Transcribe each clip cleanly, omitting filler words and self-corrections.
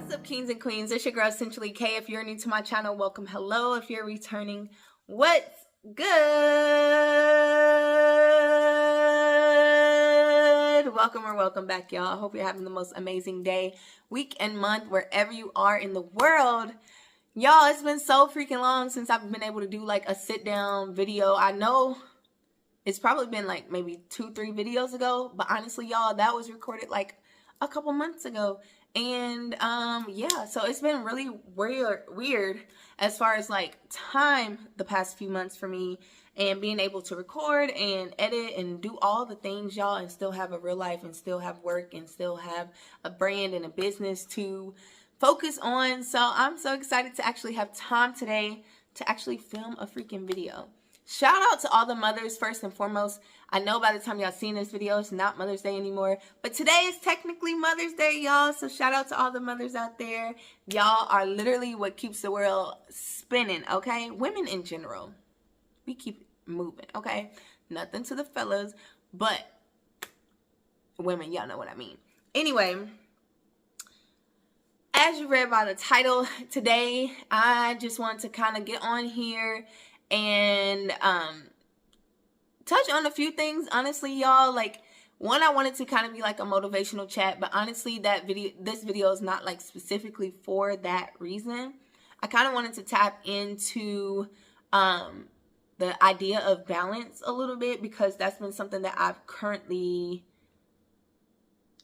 What's up, kings and queens? It's your girl, Essentially K. If you're new to my channel, welcome. Hello. If you're returning, what's good? Welcome or welcome back, y'all. I hope you're having the most amazing day, week, and month wherever you are in the world. Y'all, it's been so freaking long since I've been able to do like a sit-down video. I know it's probably been like maybe 2-3 videos ago, but honestly, y'all, that was recorded like a couple months ago. And yeah, so it's been really weird as far as like time the past few months for me, and being able to record and edit and do all the things, y'all, and still have a real life and still have work and still have a brand and a business to focus on. So I'm so excited to actually have time today to actually film a freaking video. Shout out to all the mothers first and foremost. I know by the time y'all seen this video, it's not Mother's Day anymore, but today is technically Mother's Day, y'all. So shout out to all the mothers out there. Y'all are literally what keeps the world spinning, okay? Women in general, we keep it moving, okay? Nothing to the fellas, but women, y'all know what I mean. Anyway, as you read by the title, today I just want to kind of get on here and touch on a few things. Honestly, y'all, like, one, I wanted to kind of be like a motivational chat, but honestly, this video is not like specifically for that reason. I kind of wanted to tap into the idea of balance a little bit, because that's been something that I've currently,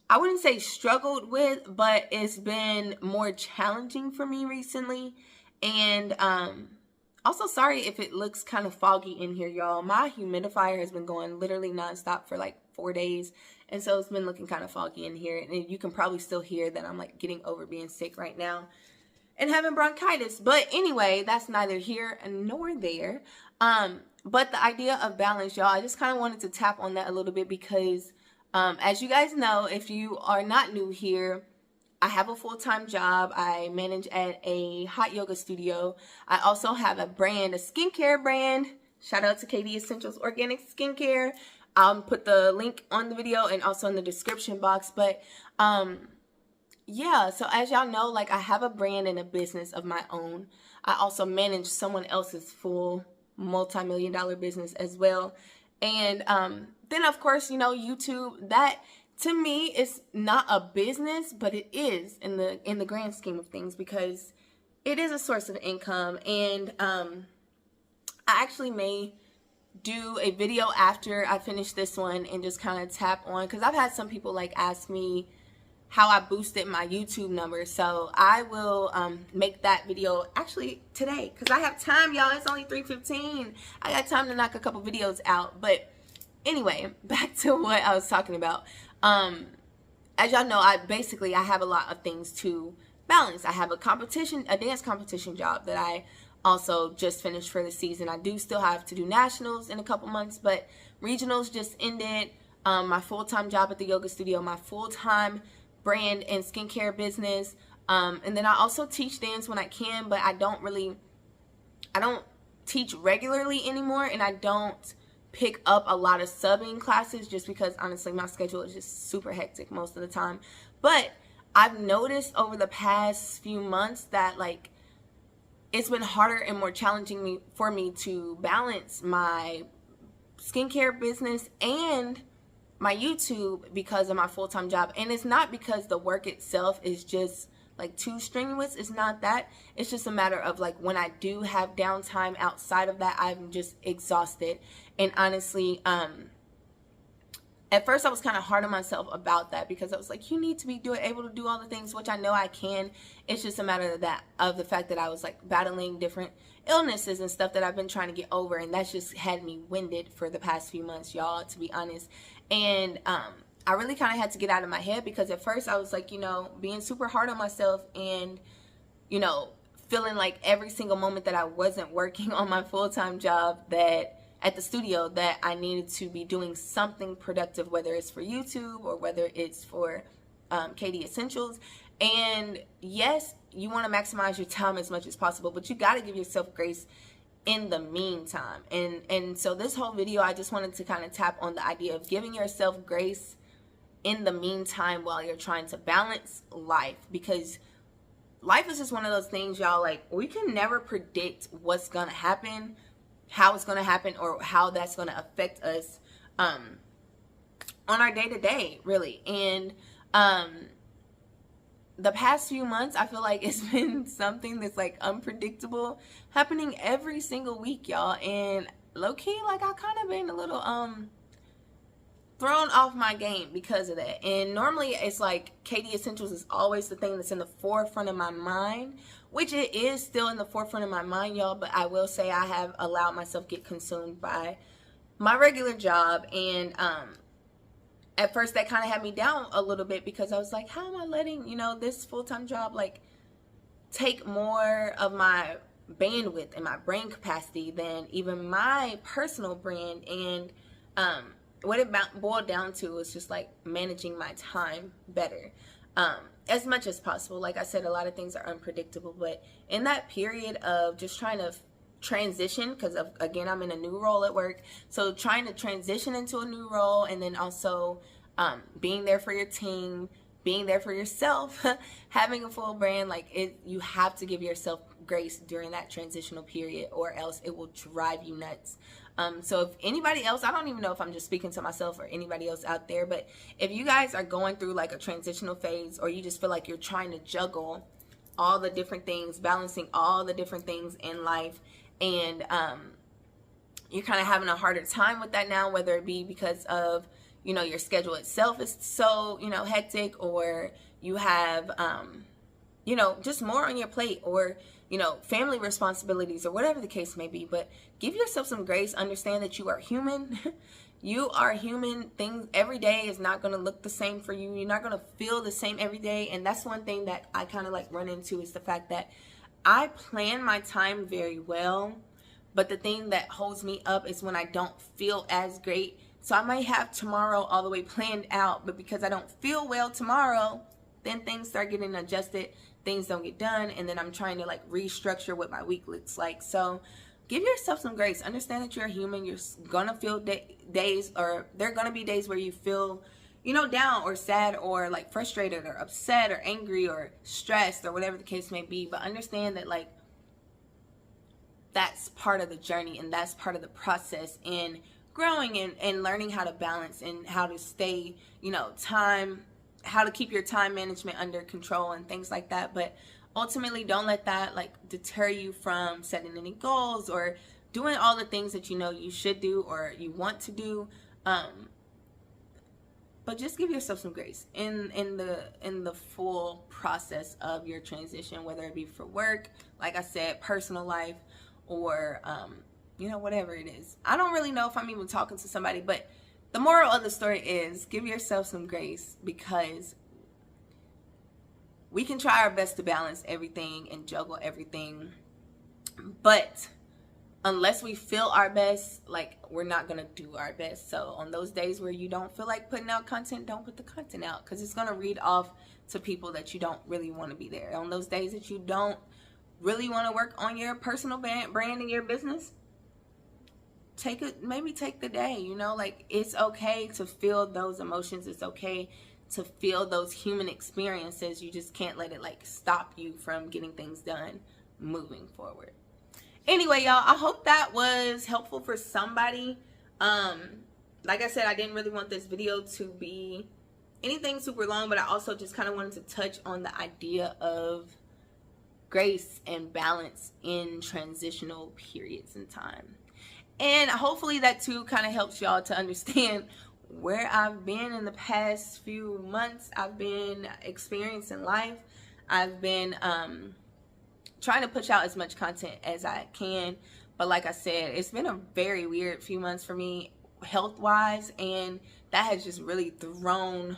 I wouldn't say struggled with, but it's been more challenging for me recently. And also, sorry if it looks kind of foggy in here, y'all. My humidifier has been going literally nonstop for like 4 days, and so it's been looking kind of foggy in here. And you can probably still hear that I'm like getting over being sick right now and having bronchitis. But anyway, that's neither here nor there. But the idea of balance, y'all, I just kind of wanted to tap on that a little bit because as you guys know, if you are not new here, I have a full-time job. I manage at a hot yoga studio. I also have a brand, a skincare brand. Shout out to KD Essentials Organic Skincare. I'll put the link on the video and also in the description box. But yeah, so as y'all know, like, I have a brand and a business of my own. I also manage someone else's full multi-million-dollar business as well. And then, of course, you know, YouTube, that to me is not a business, but it is in the grand scheme of things, because it is a source of income. And I actually may do a video after I finish this one and just kind of tap on, because I've had some people like ask me how I boosted my YouTube numbers. So I will make that video actually today, because I have time, y'all. It's only 3:15. I got time to knock a couple videos out. But anyway, back to what I was talking about. As y'all know, I have a lot of things to balance. I have a dance competition job that I also just finished for the season. I do still have to do nationals in a couple months, but regionals just ended. My full-time job at the yoga studio, my full-time brand and skincare business. And then I also teach dance when I can, but I don't teach regularly anymore, and I don't pick up a lot of subbing classes just because honestly my schedule is just super hectic most of the time. But I've noticed over the past few months that like it's been harder and more challenging for me to balance my skincare business and my YouTube because of my full-time job. And it's not because the work itself is just like too strenuous. It's not that. It's just a matter of like when I do have downtime outside of that, I'm just exhausted. And honestly, at first I was kind of hard on myself about that, because I was like, you need to be able to do all the things, which I know I can. It's just a matter of the fact that I was like battling different illnesses and stuff that I've been trying to get over, and that's just had me winded for the past few months, y'all, to be honest. And I really kind of had to get out of my head, because at first I was like, you know, being super hard on myself and, you know, feeling like every single moment that I wasn't working on my full-time job at the studio, that I needed to be doing something productive, whether it's for YouTube or whether it's for KD Essentials. And yes, you want to maximize your time as much as possible, but you got to give yourself grace in the meantime. And so this whole video, I just wanted to kind of tap on the idea of giving yourself grace in the meantime while you're trying to balance life, because life is just one of those things, y'all. Like, we can never predict what's gonna happen, how it's gonna happen, or how that's gonna affect us on our day-to-day, really. And the past few months, I feel like it's been something that's like unpredictable, happening every single week, y'all. And low-key, like, I kind of been a little thrown off my game because of that. And normally it's like KD Essentials is always the thing that's in the forefront of my mind, which it is still in the forefront of my mind, y'all. But I will say I have allowed myself get consumed by my regular job. And at first that kind of had me down a little bit, because I was like, how am I letting, you know, this full-time job like take more of my bandwidth and my brain capacity than even my personal brand? And what it boiled down to is just like managing my time better, as much as possible. Like I said, a lot of things are unpredictable, but in that period of just trying to transition, because again, I'm in a new role at work, so trying to transition into a new role, and then also being there for your team, being there for yourself, having a full brand, like you have to give yourself grace during that transitional period, or else it will drive you nuts. So if anybody else, I don't even know if I'm just speaking to myself or anybody else out there, but if you guys are going through like a transitional phase, or you just feel like you're trying to juggle all the different things, balancing all the different things in life, and you're kind of having a harder time with that now, whether it be because of, you know, your schedule itself is so, you know, hectic, or you have, you know, just more on your plate, or, you know, family responsibilities, or whatever the case may be. But give yourself some grace. Understand that you are human. You are human. Things every day is not going to look the same for you. You're not going to feel the same every day. And that's one thing that I kind of like run into, is the fact that I plan my time very well, but the thing that holds me up is when I don't feel as great. So I might have tomorrow all the way planned out, but because I don't feel well tomorrow, then things start getting adjusted, things don't get done, and then I'm trying to like restructure what my week looks like. So give yourself some grace. Understand that you're human. You're gonna feel days, or there are gonna be days where you feel, you know, down or sad or like frustrated or upset or angry or stressed or whatever the case may be. But understand that like that's part of the journey, and that's part of the process in growing and learning how to balance, and how to stay, you know, how to keep your time management under control and things like that. But ultimately, don't let that like deter you from setting any goals or doing all the things that you know you should do or you want to do. But just give yourself some grace in the full process of your transition, whether it be for work, like I said, personal life, or you know, whatever it is. I don't really know if I'm even talking to somebody, but the moral of the story is give yourself some grace, because we can try our best to balance everything and juggle everything, but unless we feel our best, like, we're not gonna do our best. So on those days where you don't feel like putting out content, don't put the content out, because it's gonna read off to people that you don't really want to be there. On those days that you don't really want to work on your personal brand and your business, maybe take the day, you know, like, it's okay to feel those emotions. It's okay to feel those human experiences. You just can't let it like stop you from getting things done moving forward. Anyway, y'all, I hope that was helpful for somebody. Like I said, I didn't really want this video to be anything super long, but I also just kind of wanted to touch on the idea of grace and balance in transitional periods in time. And hopefully that too kind of helps y'all to understand where I've been in the past few months. I've been experiencing life. I've been trying to push out as much content as I can. But like I said, it's been a very weird few months for me health-wise, and that has just really thrown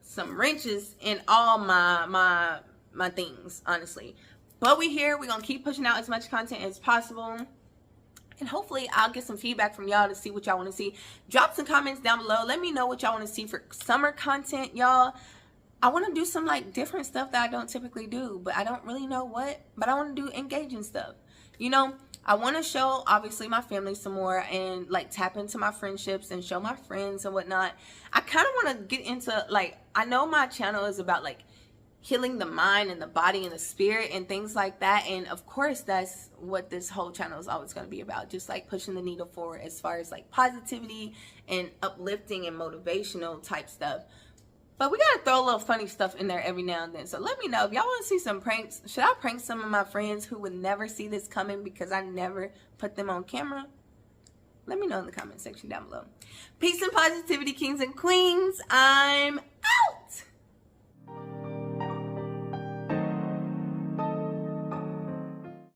some wrenches in all my things, honestly. But we're here. We're gonna keep pushing out as much content as possible, and hopefully I'll get some feedback from y'all to see what y'all want to see. Drop some comments down below. Let me know what y'all want to see for summer content, y'all. I want to do some like different stuff that I don't typically do, but I don't really know what. But I want to do engaging stuff. You know, I want to show obviously my family some more, and like tap into my friendships and show my friends and whatnot. I kind of want to get into, like, I know my channel is about like healing the mind and the body and the spirit and things like that. And of course, that's what this whole channel is always going to be about, just like pushing the needle forward as far as like positivity and uplifting and motivational type stuff. But we gotta throw a little funny stuff in there every now and then. So let me know if y'all want to see some pranks. Should I prank some of my friends who would never see this coming because I never put them on camera? Let me know in the comment section down below. Peace and positivity, kings and queens. I'm